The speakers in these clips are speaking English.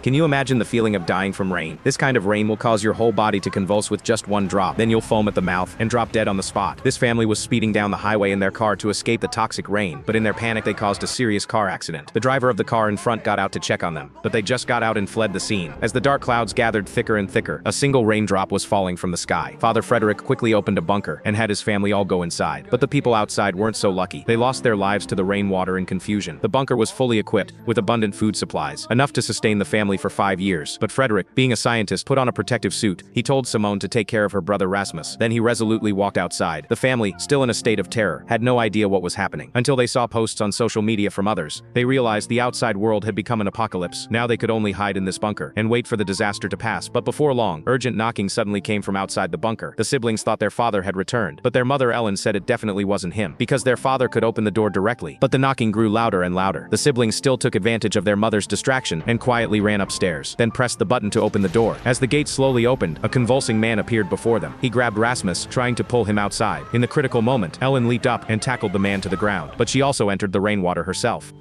Can you imagine the feeling of dying from rain? This kind of rain will cause your whole body to convulse with just one drop. Then you'll foam at the mouth and drop dead on the spot. This family was speeding down the highway in their car to escape the toxic rain, but in their panic they caused a serious car accident. The driver of the car in front got out to check on them, but they just got out and fled the scene. As the dark clouds gathered thicker and thicker, a single raindrop was falling from the sky. Father Frederick quickly opened a bunker and had his family all go inside. But the people outside weren't so lucky. They lost their lives to the rainwater in confusion. The bunker was fully equipped with abundant food supplies, enough to sustain the family for 5 years. But Frederick, being a scientist, put on a protective suit. He told Simone to take care of her brother Rasmus. Then he resolutely walked outside. The family, still in a state of terror, had no idea what was happening until they saw posts on social media from others. They realized the outside world had become an apocalypse. Now they could only hide in this bunker and wait for the disaster to pass. But before long, urgent knocking suddenly came from outside the bunker. The siblings thought their father had returned, but their mother Ellen said it definitely wasn't him, because their father could open the door directly. But the knocking grew louder and louder. The siblings still took advantage of their mother's distraction and quietly ran upstairs, then pressed the button to open the door. As the gate slowly opened, a convulsing man appeared before them. He grabbed Rasmus, trying to pull him outside. In the critical moment, Ellen leaped up and tackled the man to the ground, but she also entered the rainwater herself.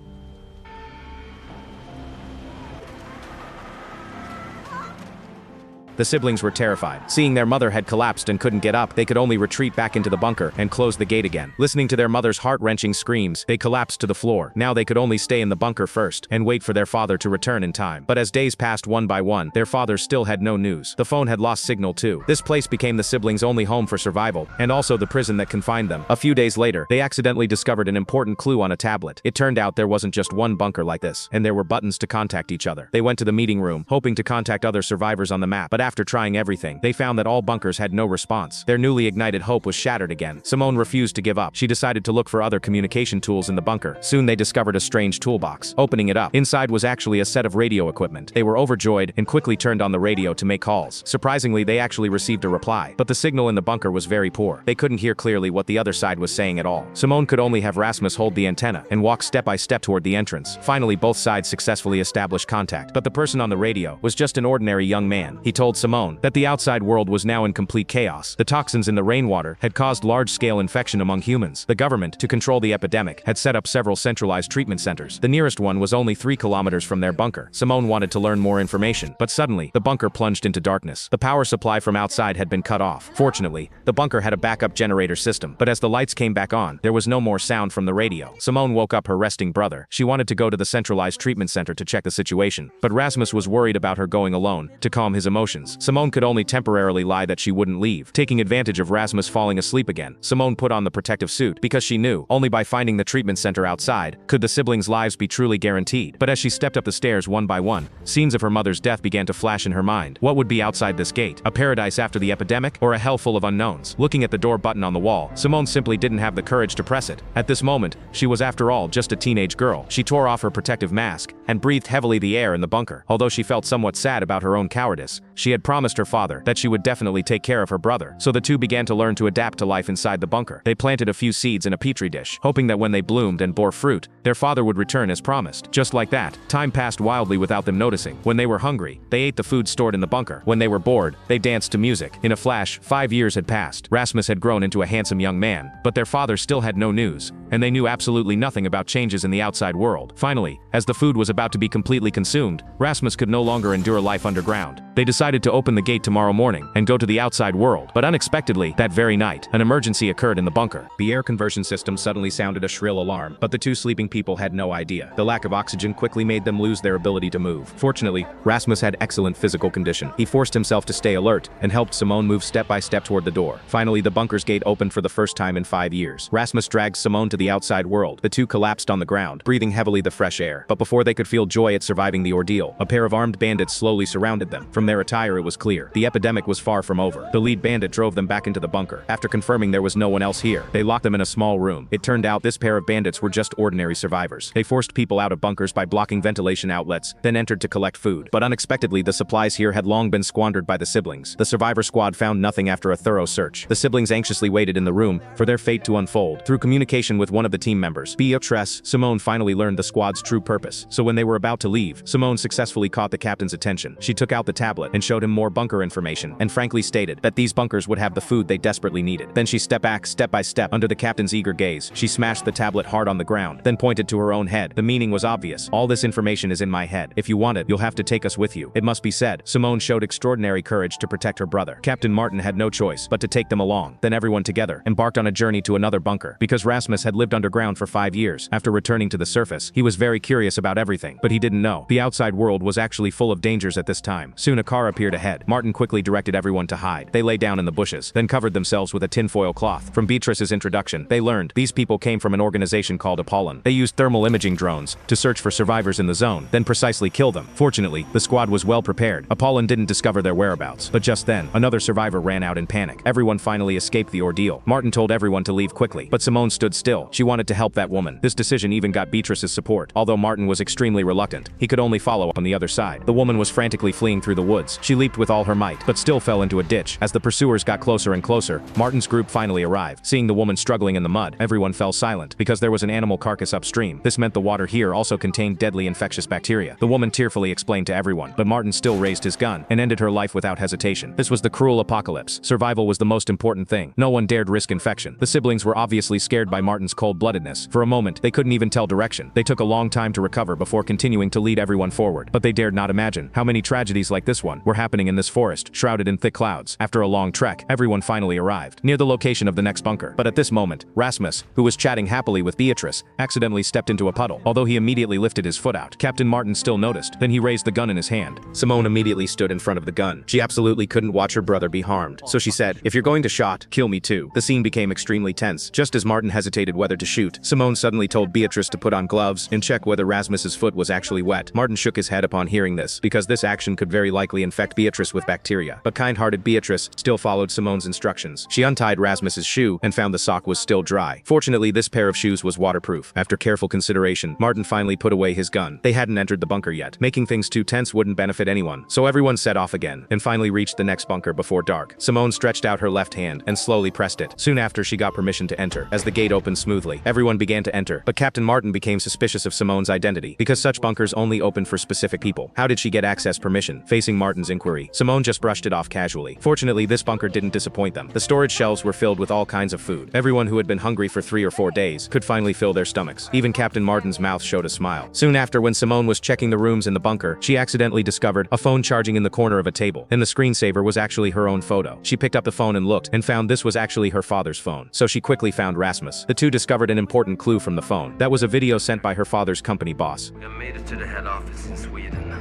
The siblings were terrified. Seeing their mother had collapsed and couldn't get up, they could only retreat back into the bunker and close the gate again. Listening to their mother's heart-wrenching screams, they collapsed to the floor. Now they could only stay in the bunker first and wait for their father to return in time. But as days passed one by one, their father still had no news. The phone had lost signal too. This place became the siblings' only home for survival, and also the prison that confined them. A few days later, they accidentally discovered an important clue on a tablet. It turned out there wasn't just one bunker like this, and there were buttons to contact each other. They went to the meeting room, hoping to contact other survivors on the map, but after trying everything, they found that all bunkers had no response. Their newly ignited hope was shattered again. Simone refused to give up. She decided to look for other communication tools in the bunker. Soon they discovered a strange toolbox. Opening it up, inside was actually a set of radio equipment. They were overjoyed and quickly turned on the radio to make calls. Surprisingly, they actually received a reply, but the signal in the bunker was very poor. They couldn't hear clearly what the other side was saying at all. Simone could only have Rasmus hold the antenna and walk step by step toward the entrance. Finally, both sides successfully established contact, but the person on the radio was just an ordinary young man. He told Simone that the outside world was now in complete chaos. The toxins in the rainwater had caused large-scale infection among humans. The government, to control the epidemic, had set up several centralized treatment centers. The nearest one was only 3 kilometers from their bunker. Simone wanted to learn more information, but suddenly, the bunker plunged into darkness. The power supply from outside had been cut off. Fortunately, the bunker had a backup generator system, but as the lights came back on, there was no more sound from the radio. Simone woke up her resting brother. She wanted to go to the centralized treatment center to check the situation, but Rasmus was worried about her going alone. To calm his emotions, Simone could only temporarily lie that she wouldn't leave. Taking advantage of Rasmus falling asleep again, Simone put on the protective suit, because she knew only by finding the treatment center outside could the siblings' lives be truly guaranteed. But as she stepped up the stairs one by one, scenes of her mother's death began to flash in her mind. What would be outside this gate? A paradise after the epidemic, or a hell full of unknowns? Looking at the door button on the wall, Simone simply didn't have the courage to press it. At this moment, she was after all just a teenage girl. She tore off her protective mask and breathed heavily the air in the bunker. Although she felt somewhat sad about her own cowardice, she had promised her father that she would definitely take care of her brother. So the two began to learn to adapt to life inside the bunker. They planted a few seeds in a petri dish, hoping that when they bloomed and bore fruit, their father would return as promised. Just like that, time passed wildly without them noticing. When they were hungry, they ate the food stored in the bunker. When they were bored, they danced to music. In a flash, 5 years had passed. Rasmus had grown into a handsome young man, but their father still had no news, and they knew absolutely nothing about changes in the outside world. Finally, as the food was about to be completely consumed, Rasmus could no longer endure life underground. They decided to open the gate tomorrow morning and go to the outside world, but unexpectedly, that very night, an emergency occurred in the bunker. The air conversion system suddenly sounded a shrill alarm, but the two sleeping people had no idea. The lack of oxygen quickly made them lose their ability to move. Fortunately, Rasmus had excellent physical condition. He forced himself to stay alert and helped Simone move step by step toward the door. Finally, the bunker's gate opened for the first time in 5 years. Rasmus dragged Simone to the outside world. The two collapsed on the ground, breathing heavily the fresh air. But before they could feel joy at surviving the ordeal, a pair of armed bandits slowly surrounded them. From their attire, it was clear the epidemic was far from over. The lead bandit drove them back into the bunker. After confirming there was no one else here, they locked them in a small room. It turned out this pair of bandits were just ordinary survivors. They forced people out of bunkers by blocking ventilation outlets, then entered to collect food. But unexpectedly, the supplies here had long been squandered by the siblings. The survivor squad found nothing after a thorough search. The siblings anxiously waited in the room for their fate to unfold. Through communication with with one of the team members, Beatrice, Simone finally learned the squad's true purpose. So when they were about to leave, Simone successfully caught the captain's attention. She took out the tablet and showed him more bunker information, and frankly stated that these bunkers would have the food they desperately needed. Then she stepped back step by step under the captain's eager gaze. She smashed the tablet hard on the ground, then pointed to her own head. The meaning was obvious. All this information is in my head. If you want it, you'll have to take us with you. It must be said, Simone showed extraordinary courage to protect her brother. Captain Martin had no choice but to take them along. Then everyone together embarked on a journey to another bunker. Because Rasmus had lived underground for 5 years, after returning to the surface, he was very curious about everything. But he didn't know the outside world was actually full of dangers at this time. Soon a car appeared ahead. Martin quickly directed everyone to hide. They lay down in the bushes, then covered themselves with a tinfoil cloth. From Beatrice's introduction, they learned these people came from an organization called Apollon. They used thermal imaging drones to search for survivors in the zone, then precisely kill them. Fortunately, the squad was well prepared. Apollon didn't discover their whereabouts. But just then, another survivor ran out in panic. Everyone finally escaped the ordeal. Martin told everyone to leave quickly, but Simone stood still. She wanted to help that woman. This decision even got Beatrice's support. Although Martin was extremely reluctant, he could only follow up on the other side. The woman was frantically fleeing through the woods. She leaped with all her might, but still fell into a ditch. As the pursuers got closer and closer, Martin's group finally arrived. Seeing the woman struggling in the mud, everyone fell silent. Because there was an animal carcass upstream, this meant the water here also contained deadly infectious bacteria. The woman tearfully explained to everyone, but Martin still raised his gun and ended her life without hesitation. This was the cruel apocalypse. Survival was the most important thing. No one dared risk infection. The siblings were obviously scared by Martin's cold-bloodedness. For a moment, they couldn't even tell direction. They took a long time to recover before continuing to lead everyone forward. But they dared not imagine how many tragedies like this one were happening in this forest, shrouded in thick clouds. After a long trek, everyone finally arrived near the location of the next bunker. But at this moment, Rasmus, who was chatting happily with Beatrice, accidentally stepped into a puddle. Although he immediately lifted his foot out, Captain Martin still noticed. Then he raised the gun in his hand. Simone immediately stood in front of the gun. She absolutely couldn't watch her brother be harmed. So she said, "If you're going to shot, kill me too." The scene became extremely tense. Just as Martin hesitated whether to shoot, Simone suddenly told Beatrice to put on gloves and check whether Rasmus's foot was actually wet. Martin shook his head upon hearing this, because this action could very likely infect Beatrice with bacteria. But kind-hearted Beatrice still followed Simone's instructions. She untied Rasmus's shoe and found the sock was still dry. Fortunately, this pair of shoes was waterproof. After careful consideration, Martin finally put away his gun. They hadn't entered the bunker yet. Making things too tense wouldn't benefit anyone, so everyone set off again, and finally reached the next bunker before dark. Simone stretched out her left hand and slowly pressed it. Soon after, she got permission to enter. As the gate opened smoothly, everyone began to enter, but Captain Martin became suspicious of Simone's identity, because such bunkers only open for specific people. How did she get access permission? Facing Martin's inquiry, Simone just brushed it off casually. Fortunately, this bunker didn't disappoint them. The storage shelves were filled with all kinds of food. Everyone who had been hungry for 3 or 4 days could finally fill their stomachs. Even Captain Martin's mouth showed a smile. Soon after, when Simone was checking the rooms in the bunker, she accidentally discovered a phone charging in the corner of a table, and the screensaver was actually her own photo. She picked up the phone and looked, and found this was actually her father's phone. So she quickly found Rasmus. The two discovered an important clue from the phone. That was a video sent by her father's company boss. We have made it to the head office in Sweden.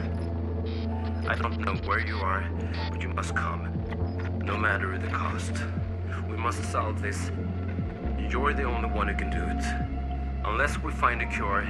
I don't know where you are, but you must come. No matter the cost. We must solve this. You're the only one who can do it. Unless we find a cure,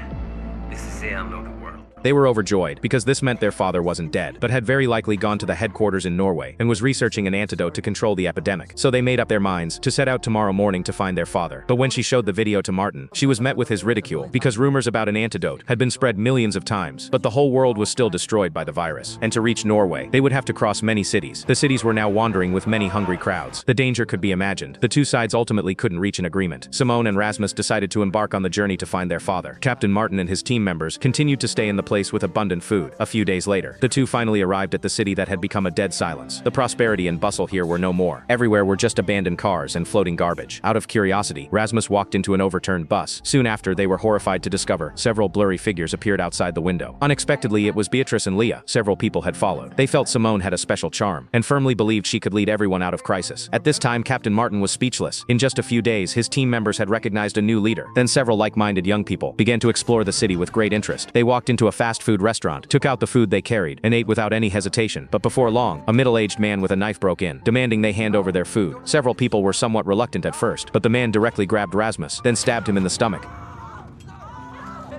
this is the end of the world. They were overjoyed, because this meant their father wasn't dead, but had very likely gone to the headquarters in Norway, and was researching an antidote to control the epidemic. So they made up their minds to set out tomorrow morning to find their father. But when she showed the video to Martin, she was met with his ridicule, because rumors about an antidote had been spread millions of times, but the whole world was still destroyed by the virus. And to reach Norway, they would have to cross many cities. The cities were now wandering with many hungry crowds. The danger could be imagined. The two sides ultimately couldn't reach an agreement. Simone and Rasmus decided to embark on the journey to find their father. Captain Martin and his team members continued to stay in the place with abundant food. A few days later, the two finally arrived at the city that had become a dead silence. The prosperity and bustle here were no more. Everywhere were just abandoned cars and floating garbage. Out of curiosity, Rasmus walked into an overturned bus. Soon after, they were horrified to discover several blurry figures appeared outside the window. Unexpectedly, it was Beatrice and Leah. Several people had followed. They felt Simone had a special charm, and firmly believed she could lead everyone out of crisis. At this time, Captain Martin was speechless. In just a few days, his team members had recognized a new leader. Then several like-minded young people began to explore the city with great interest. They walked into a fast food restaurant, took out the food they carried, and ate without any hesitation. But before long, a middle-aged man with a knife broke in, demanding they hand over their food. Several people were somewhat reluctant at first, but the man directly grabbed Rasmus, then stabbed him in the stomach.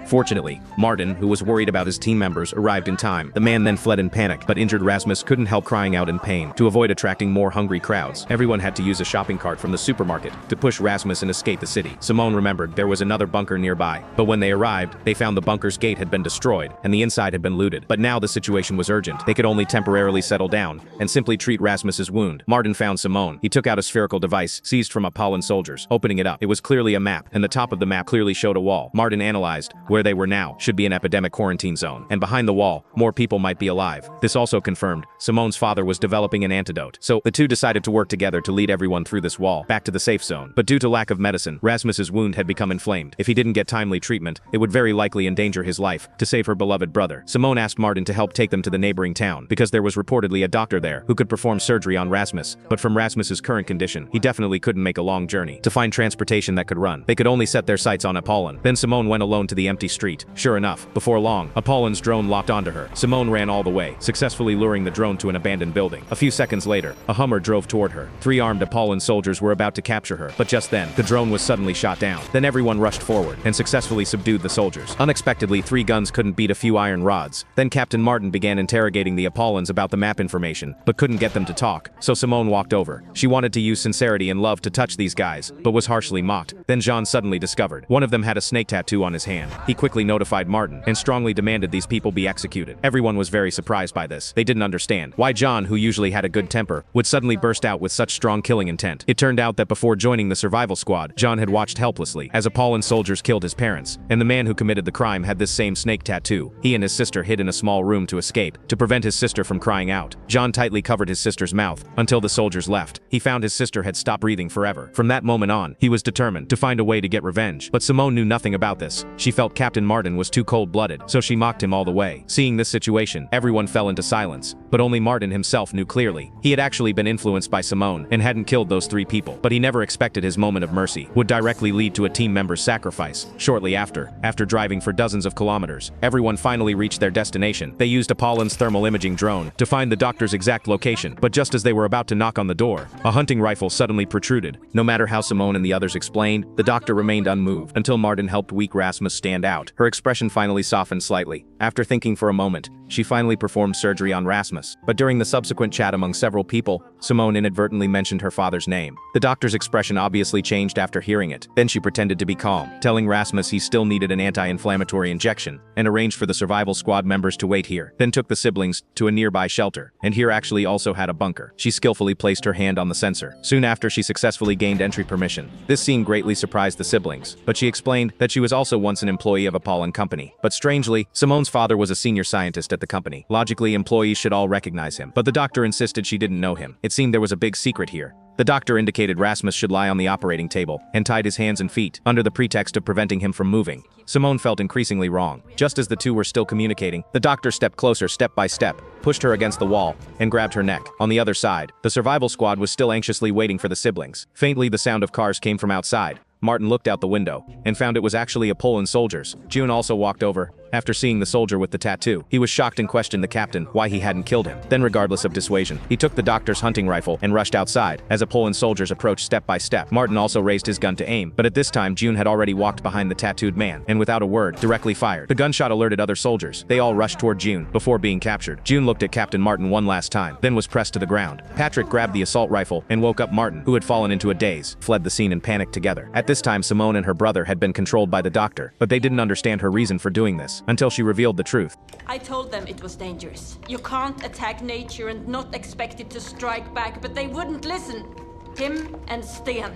Fortunately, Martin, who was worried about his team members, arrived in time. The man then fled in panic, but injured Rasmus couldn't help crying out in pain. To avoid attracting more hungry crowds, everyone had to use a shopping cart from the supermarket to push Rasmus and escape the city. Simone remembered there was another bunker nearby, but when they arrived, they found the bunker's gate had been destroyed and the inside had been looted. But now the situation was urgent. They could only temporarily settle down and simply treat Rasmus's wound. Martin found Simone. He took out a spherical device seized from a Pollen soldiers. Opening it up, it was clearly a map, and the top of the map clearly showed a wall. Martin analyzed where they were now should be an epidemic quarantine zone, and behind the wall, more people might be alive. This also confirmed Simone's father was developing an antidote. So the two decided to work together to lead everyone through this wall back to the safe zone. But due to lack of medicine, Rasmus's wound had become inflamed. If he didn't get timely treatment, it would very likely endanger his life to save her beloved brother. Simone asked Martin to help take them to the neighboring town because there was reportedly a doctor there who could perform surgery on Rasmus. But from Rasmus's current condition, he definitely couldn't make a long journey. To find transportation that could run, they could only set their sights on Apollon. Then Simone went alone to the empty street. Sure enough, before long, Apollon's drone locked onto her. Simone ran all the way, successfully luring the drone to an abandoned building. A few seconds later, a Hummer drove toward her. 3 armed Apollon soldiers were about to capture her, but just then, the drone was suddenly shot down. Then everyone rushed forward and successfully subdued the soldiers. Unexpectedly, 3 guns couldn't beat a few iron rods. Then Captain Martin began interrogating the Apollons about the map information, but couldn't get them to talk, so Simone walked over. She wanted to use sincerity and love to touch these guys, but was harshly mocked. Then Jean suddenly discovered one of them had a snake tattoo on his hand. He quickly notified Martin and strongly demanded these people be executed. Everyone was very surprised by this. They didn't understand why John, who usually had a good temper, would suddenly burst out with such strong killing intent. It turned out that before joining the survival squad, John had watched helplessly as Apollon soldiers killed his parents, and the man who committed the crime had this same snake tattoo. He and his sister hid in a small room to escape, to prevent his sister from crying out. John tightly covered his sister's mouth until the soldiers left. He found his sister had stopped breathing forever. From that moment on, he was determined to find a way to get revenge. But Simone knew nothing about this. She felt Captain Martin was too cold-blooded, so she mocked him all the way. Seeing this situation, everyone fell into silence, but only Martin himself knew clearly. He had actually been influenced by Simone and hadn't killed those 3 people, but he never expected his moment of mercy would directly lead to a team member's sacrifice. Shortly after driving for dozens of kilometers, everyone finally reached their destination. They used Apollon's thermal imaging drone to find the doctor's exact location, but just as they were about to knock on the door, a hunting rifle suddenly protruded. No matter how Simone and the others explained, the doctor remained unmoved until Martin helped weak Rasmus stand out. Her expression finally softened slightly. After thinking for a moment, she finally performed surgery on Rasmus. But during the subsequent chat among several people, Simone inadvertently mentioned her father's name. The doctor's expression obviously changed after hearing it. Then she pretended to be calm, telling Rasmus he still needed an anti-inflammatory injection, and arranged for the survival squad members to wait here. Then took the siblings to a nearby shelter, and here actually also had a bunker. She skillfully placed her hand on the sensor. Soon after, she successfully gained entry permission. This scene greatly surprised the siblings, but she explained that she was also once an employee of Apollon Company. But strangely, Simone's father was a senior scientist at the company. Logically, employees should all recognize him, but the doctor insisted she didn't know him. It seemed there was a big secret here. The doctor indicated Rasmus should lie on the operating table and tied his hands and feet, under the pretext of preventing him from moving. Simone felt increasingly wrong. Just as the two were still communicating, the doctor stepped closer step by step, pushed her against the wall, and grabbed her neck. On the other side, the survival squad was still anxiously waiting for the siblings. Faintly, the sound of cars came from outside. Martin looked out the window and found it was actually Apollon soldiers. June also walked over. After seeing the soldier with the tattoo, he was shocked and questioned the captain why he hadn't killed him. Then, regardless of dissuasion, he took the doctor's hunting rifle and rushed outside. As Apollon soldiers approached step by step, Martin also raised his gun to aim, but at this time June had already walked behind the tattooed man and without a word, directly fired. The gunshot alerted other soldiers. They all rushed toward June before being captured. June looked at Captain Martin one last time, then was pressed to the ground. Patrick grabbed the assault rifle and woke up Martin, who had fallen into a daze, fled the scene and panicked together. At this time, Simone and her brother had been controlled by the doctor, but they didn't understand her reason for doing this, until she revealed the truth. I told them it was dangerous. You can't attack nature and not expect it to strike back, but they wouldn't listen. Him and Sten.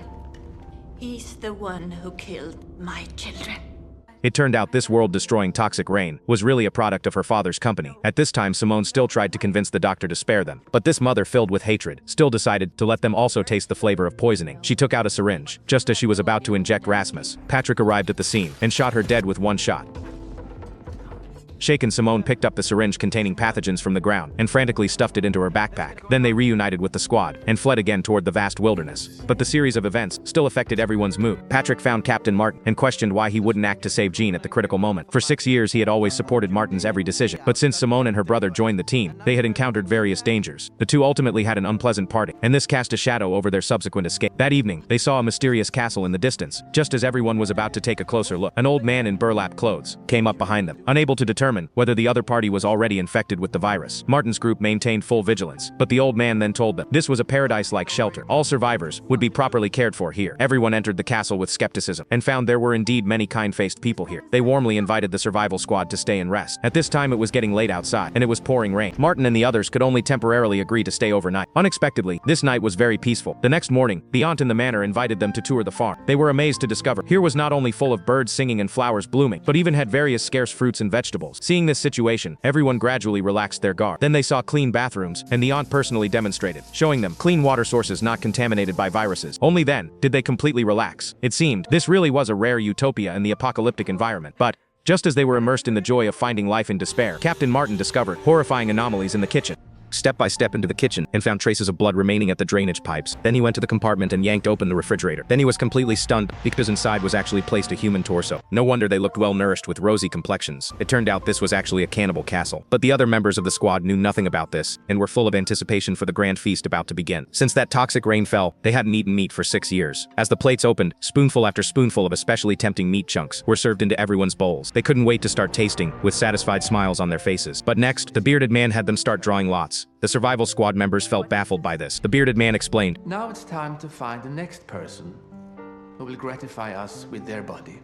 He's the one who killed my children. It turned out this world-destroying toxic rain was really a product of her father's company. At this time, Simone still tried to convince the doctor to spare them, but this mother, filled with hatred, still decided to let them also taste the flavor of poisoning. She took out a syringe. Just as she was about to inject Rasmus, Patrick arrived at the scene and shot her dead with one shot. Shaken, Simone picked up the syringe containing pathogens from the ground and frantically stuffed it into her backpack. Then they reunited with the squad and fled again toward the vast wilderness. But the series of events still affected everyone's mood. Patrick found Captain Martin and questioned why he wouldn't act to save Jean at the critical moment. For 6 years he had always supported Martin's every decision. But since Simone and her brother joined the team, they had encountered various dangers. The two ultimately had an unpleasant parting, and this cast a shadow over their subsequent escape. That evening, they saw a mysterious castle in the distance. Just as everyone was about to take a closer look, an old man in burlap clothes came up behind them. Unable to determine whether the other party was already infected with the virus, Martin's group maintained full vigilance. But the old man then told them this was a paradise-like shelter. All survivors would be properly cared for here. Everyone entered the castle with skepticism and found there were indeed many kind-faced people here. They warmly invited the survival squad to stay and rest. At this time it was getting late outside, and it was pouring rain. Martin and the others could only temporarily agree to stay overnight. Unexpectedly, this night was very peaceful. The next morning, the aunt in the manor invited them to tour the farm. They were amazed to discover here was not only full of birds singing and flowers blooming, but even had various scarce fruits and vegetables. Seeing this situation, everyone gradually relaxed their guard. Then they saw clean bathrooms, and the aunt personally demonstrated, showing them clean water sources not contaminated by viruses. Only then did they completely relax. It seemed this really was a rare utopia in the apocalyptic environment. But just as they were immersed in the joy of finding life in despair, Captain Martin discovered horrifying anomalies in the kitchen. Step by step into the kitchen and found traces of blood remaining at the drainage pipes. Then he went to the compartment and yanked open the refrigerator. Then he was completely stunned because inside was actually placed a human torso. No wonder they looked well nourished with rosy complexions. It turned out this was actually a cannibal castle. But the other members of the squad knew nothing about this and were full of anticipation for the grand feast about to begin. Since that toxic rain fell, they hadn't eaten meat for 6 years. As the plates opened, spoonful after spoonful of especially tempting meat chunks were served into everyone's bowls. They couldn't wait to start tasting, with satisfied smiles on their faces. But next, the bearded man had them start drawing lots. The survival squad members felt baffled by this. The bearded man explained, "Now it's time to find the next person who will gratify us with their body."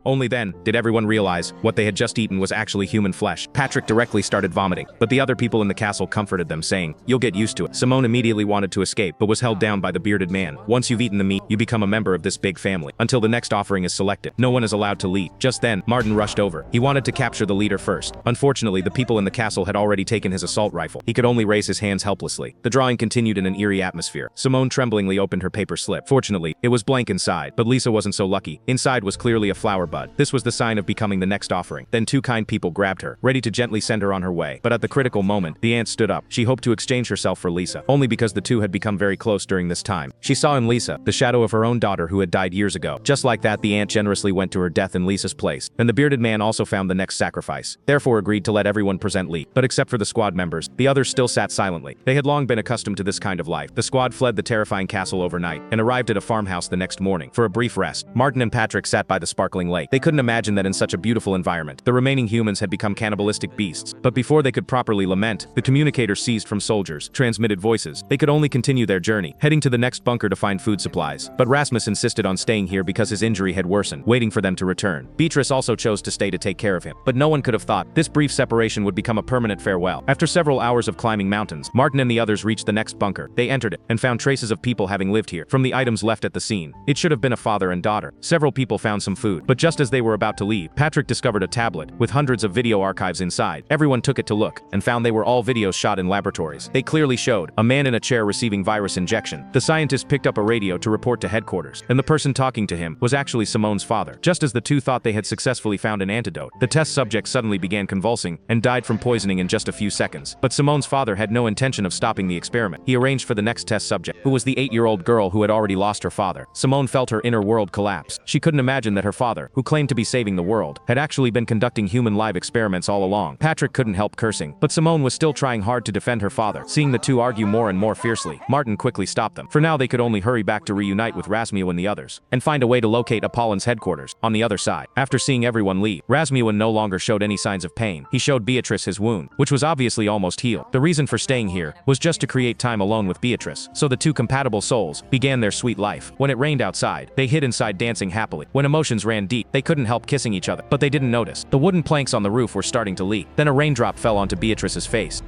Only then did everyone realize what they had just eaten was actually human flesh. Patrick directly started vomiting, but the other people in the castle comforted them, saying, "You'll get used to it." Simone immediately wanted to escape, but was held down by the bearded man. Once you've eaten the meat, you become a member of this big family. Until the next offering is selected, no one is allowed to leave. Just then, Martin rushed over. He wanted to capture the leader first. Unfortunately, the people in the castle had already taken his assault rifle. He could only raise his hands helplessly. The drawing continued in an eerie atmosphere. Simone tremblingly opened her paper slip. Fortunately, it was blank inside, but Lisa wasn't so lucky. Inside was clearly a flower bud. This was the sign of becoming the next offering. Then two kind people grabbed her, ready to gently send her on her way. But at the critical moment, the aunt stood up. She hoped to exchange herself for Lisa, only because the two had become very close during this time. She saw in Lisa the shadow of her own daughter who had died years ago. Just like that, the aunt generously went to her death in Lisa's place. And the bearded man also found the next sacrifice, therefore agreed to let everyone present Lee. But except for the squad members, the others still sat silently. They had long been accustomed to this kind of life. The squad fled the terrifying castle overnight and arrived at a farmhouse the next morning for a brief rest. Martin and Patrick sat by the sparkling lake. They couldn't imagine that in such a beautiful environment, the remaining humans had become cannibalistic beasts. But before they could properly lament, the communicator seized from soldiers, transmitted voices. They could only continue their journey, heading to the next bunker to find food supplies. But Rasmus insisted on staying here because his injury had worsened, waiting for them to return. Beatrice also chose to stay to take care of him. But no one could have thought this brief separation would become a permanent farewell. After several hours of climbing mountains, Martin and the others reached the next bunker. They entered it and found traces of people having lived here. From the items left at the scene, it should have been a father and daughter. Several people found some food, but just as they were about to leave, Patrick discovered a tablet with hundreds of video archives inside. Everyone took it to look and found they were all videos shot in laboratories. They clearly showed a man in a chair receiving virus injection. The scientist picked up a radio to report to headquarters, and the person talking to him was actually Simone's father. Just as the two thought they had successfully found an antidote, the test subject suddenly began convulsing and died from poisoning in just a few seconds. But Simone's father had no intention of stopping the experiment. He arranged for the next test subject, who was the 8-year-old girl who had already lost her father. Simone felt her inner world collapse. She couldn't imagine that her father, who claimed to be saving the world, had actually been conducting human live experiments all along. Patrick couldn't help cursing, but Simone was still trying hard to defend her father. Seeing the two argue more and more fiercely, Martin quickly stopped them. For now they could only hurry back to reunite with Rasmus and the others, and find a way to locate Apollin's headquarters on the other side. After seeing everyone leave, Rasmus no longer showed any signs of pain. He showed Beatrice his wound, which was obviously almost healed. The reason for staying here was just to create time alone with Beatrice, so the two compatible souls began their sweet life. When it rained outside, they hid inside dancing happily. When emotions ran deep, they couldn't help kissing each other, but they didn't notice. The wooden planks on the roof were starting to leak. Then a raindrop fell onto Beatrice's face.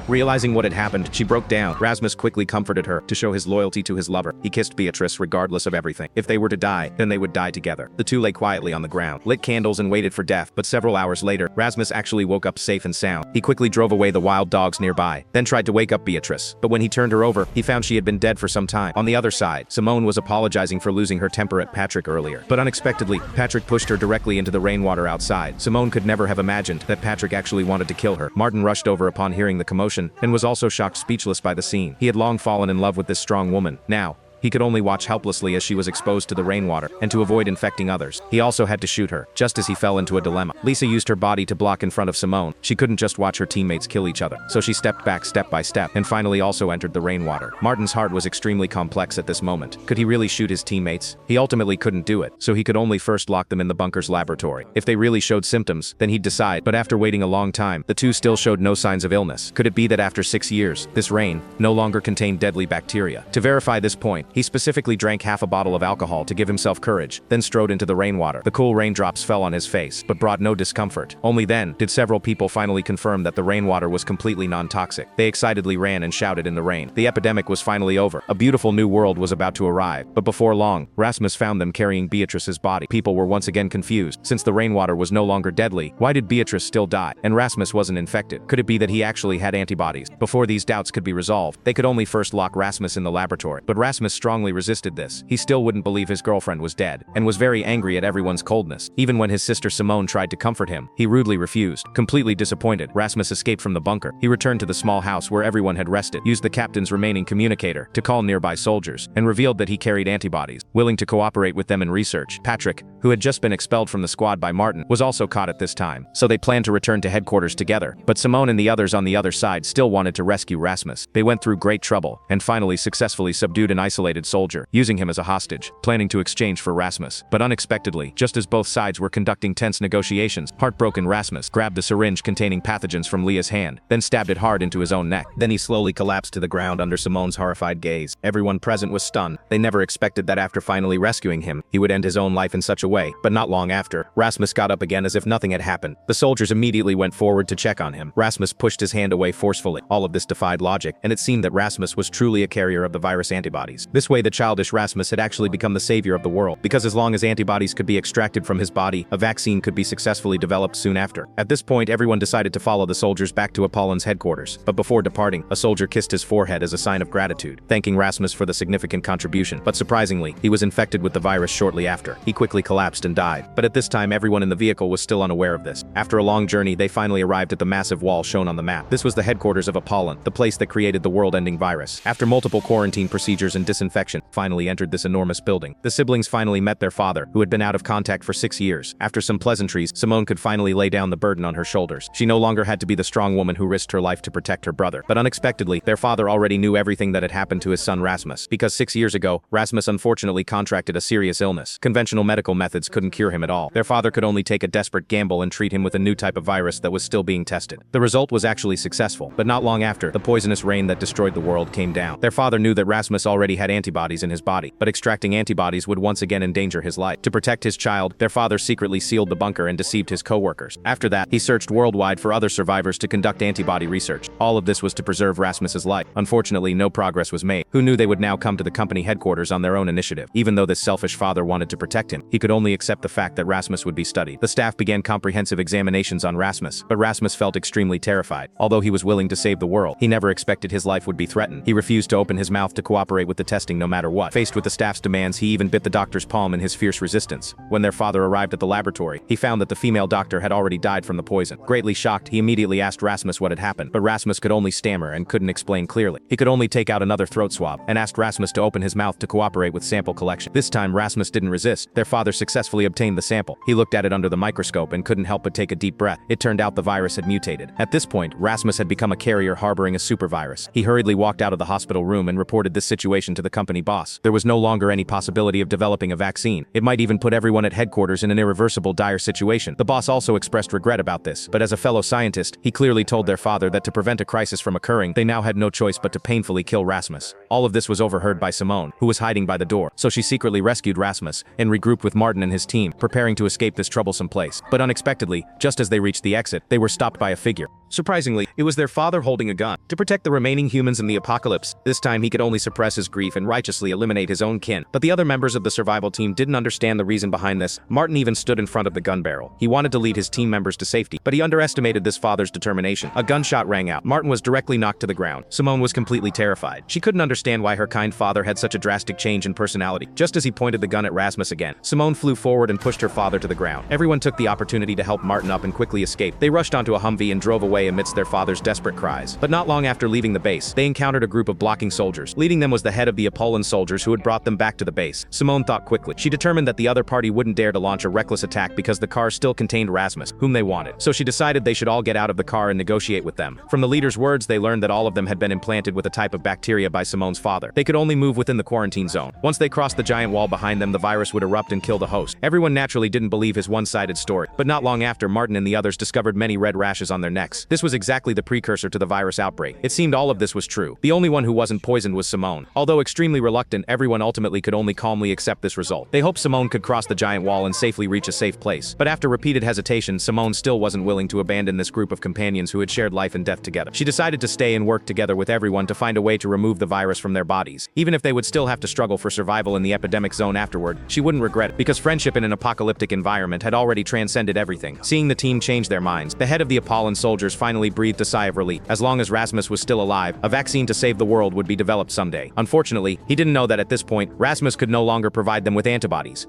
Realizing what had happened, she broke down. Rasmus quickly comforted her to show his loyalty to his lover. He kissed Beatrice regardless of everything. If they were to die, then they would die together. The two lay quietly on the ground, lit candles and waited for death, but several hours later, Rasmus actually woke up safe and sound. He quickly drove away the wild dogs nearby, then tried to wake up Beatrice, but when he turned her over, he found she had been dead for some time. On the other side, Simone was apologizing for losing her temper at Patrick earlier, but unexpectedly, Patrick pushed her directly into the rainwater outside. Simone could never have imagined that Patrick actually wanted to kill her. Martin rushed over upon hearing the commotion, and was also shocked speechless by the scene. He had long fallen in love with this strong woman. Now, he could only watch helplessly as she was exposed to the rainwater, and to avoid infecting others, he also had to shoot her, just as he fell into a dilemma. Lisa used her body to block in front of Simone. She couldn't just watch her teammates kill each other, so she stepped back step by step, and finally also entered the rainwater. Martin's heart was extremely complex at this moment. Could he really shoot his teammates? He ultimately couldn't do it, so he could only first lock them in the bunker's laboratory. If they really showed symptoms, then he'd decide, but after waiting a long time, the two still showed no signs of illness. Could it be that after 6 years, this rain no longer contained deadly bacteria? To verify this point, he specifically drank half a bottle of alcohol to give himself courage, then strode into the rainwater. The cool raindrops fell on his face, but brought no discomfort. Only then did several people finally confirm that the rainwater was completely non-toxic. They excitedly ran and shouted in the rain. The epidemic was finally over. A beautiful new world was about to arrive. But before long, Rasmus found them carrying Beatrice's body. People were once again confused. Since the rainwater was no longer deadly, why did Beatrice still die? And Rasmus wasn't infected. Could it be that he actually had antibodies? Before these doubts could be resolved, they could only first lock Rasmus in the laboratory. But Rasmus strongly resisted this. He still wouldn't believe his girlfriend was dead, and was very angry at everyone's coldness. Even when his sister Simone tried to comfort him, he rudely refused. Completely disappointed, Rasmus escaped from the bunker. He returned to the small house where everyone had rested, used the captain's remaining communicator to call nearby soldiers, and revealed that he carried antibodies, willing to cooperate with them in research. Patrick, who had just been expelled from the squad by Martin, was also caught at this time, so they planned to return to headquarters together. But Simone and the others on the other side still wanted to rescue Rasmus. They went through great trouble, and finally successfully subdued an isolated soldier, using him as a hostage, planning to exchange for Rasmus. But unexpectedly, just as both sides were conducting tense negotiations, heartbroken Rasmus grabbed the syringe containing pathogens from Leah's hand, then stabbed it hard into his own neck. Then he slowly collapsed to the ground under Simone's horrified gaze. Everyone present was stunned. They never expected that after finally rescuing him, he would end his own life in such a way. But not long after, Rasmus got up again as if nothing had happened. The soldiers immediately went forward to check on him. Rasmus pushed his hand away forcefully. All of this defied logic, and it seemed that Rasmus was truly a carrier of the virus antibodies. This way, the childish Rasmus had actually become the savior of the world, because as long as antibodies could be extracted from his body, a vaccine could be successfully developed soon after. At this point, everyone decided to follow the soldiers back to Apollin's headquarters. But before departing, a soldier kissed his forehead as a sign of gratitude, thanking Rasmus for the significant contribution. But surprisingly, he was infected with the virus shortly after. He quickly collapsed and died. But at this time, everyone in the vehicle was still unaware of this. After a long journey, they finally arrived at the massive wall shown on the map. This was the headquarters of Apollon, the place that created the world-ending virus. After multiple quarantine procedures and disinfection, finally entered this enormous building. The siblings finally met their father, who had been out of contact for 6 years. After some pleasantries, Simone could finally lay down the burden on her shoulders. She no longer had to be the strong woman who risked her life to protect her brother. But unexpectedly, their father already knew everything that had happened to his son Rasmus, because 6 years ago, Rasmus unfortunately contracted a serious illness. Conventional medical methods couldn't cure him at all. Their father could only take a desperate gamble and treat him with a new type of virus that was still being tested. The result was actually successful, but not long after, the poisonous rain that destroyed the world came down. Their father knew that Rasmus already had antibodies in his body, but extracting antibodies would once again endanger his life. To protect his child, their father secretly sealed the bunker and deceived his co-workers. After that, he searched worldwide for other survivors to conduct antibody research. All of this was to preserve Rasmus's life. Unfortunately, no progress was made. Who knew they would now come to the company headquarters on their own initiative? Even though this selfish father wanted to protect him, he could only accept the fact that Rasmus would be studied. The staff began comprehensive examinations on Rasmus, but Rasmus felt extremely terrified. Although he was willing to save the world, he never expected his life would be threatened. He refused to open his mouth to cooperate with the testing no matter what. Faced with the staff's demands, he even bit the doctor's palm in his fierce resistance. When their father arrived at the laboratory, he found that the female doctor had already died from the poison. Greatly shocked, he immediately asked Rasmus what had happened, but Rasmus could only stammer and couldn't explain clearly. He could only take out another throat swab, and asked Rasmus to open his mouth to cooperate with sample collection. This time, Rasmus didn't resist. Their father successfully obtained the sample. He looked at it under the microscope and couldn't help but take a deep breath. It turned out the virus had mutated. At this point, Rasmus had become a carrier harboring a supervirus. He hurriedly walked out of the hospital room and reported this situation to the company boss. There was no longer any possibility of developing a vaccine. It might even put everyone at headquarters in an irreversible, dire situation. The boss also expressed regret about this, but as a fellow scientist, he clearly told their father that to prevent a crisis from occurring, they now had no choice but to painfully kill Rasmus. All of this was overheard by Simone, who was hiding by the door, so she secretly rescued Rasmus and regrouped with Martin and his team, preparing to escape this troublesome place. But unexpectedly, just as they reached the exit, they were stopped by a figure. Surprisingly, it was their father holding a gun to protect the remaining humans in the apocalypse. This time he could only suppress his grief and righteously eliminate his own kin. But the other members of the survival team didn't understand the reason behind this. Martin even stood in front of the gun barrel. He wanted to lead his team members to safety, but he underestimated this father's determination. A gunshot rang out. Martin was directly knocked to the ground. Simone was completely terrified. She couldn't understand why her kind father had such a drastic change in personality. Just as he pointed the gun at Rasmus again, Simone flew forward and pushed her father to the ground. Everyone took the opportunity to help Martin up and quickly escape. They rushed onto a Humvee and drove away amidst their father's desperate cries. But not long after leaving the base, they encountered a group of blocking soldiers. Leading them was the head of the Apollon soldiers who had brought them back to the base. Simone thought quickly. She determined that the other party wouldn't dare to launch a reckless attack because the car still contained Rasmus, whom they wanted. So she decided they should all get out of the car and negotiate with them. From the leader's words, they learned that all of them had been implanted with a type of bacteria by Simone's father. They could only move within the quarantine zone. Once they crossed the giant wall behind them, the virus would erupt and kill the host. Everyone naturally didn't believe his one-sided story, but not long after, Martin and the others discovered many red rashes on their necks. This was exactly the precursor to the virus outbreak. It seemed all of this was true. The only one who wasn't poisoned was Simone. Although extremely reluctant, everyone ultimately could only calmly accept this result. They hoped Simone could cross the giant wall and safely reach a safe place. But after repeated hesitation, Simone still wasn't willing to abandon this group of companions who had shared life and death together. She decided to stay and work together with everyone to find a way to remove the virus from their bodies. Even if they would still have to struggle for survival in the epidemic zone afterward, she wouldn't regret it, because friendship in an apocalyptic environment had already transcended everything. Seeing the team change their minds, the head of the Apollon soldiers finally breathed a sigh of relief. As long as Rasmus was still alive, a vaccine to save the world would be developed someday. Unfortunately, he didn't know that at this point, Rasmus could no longer provide them with antibodies.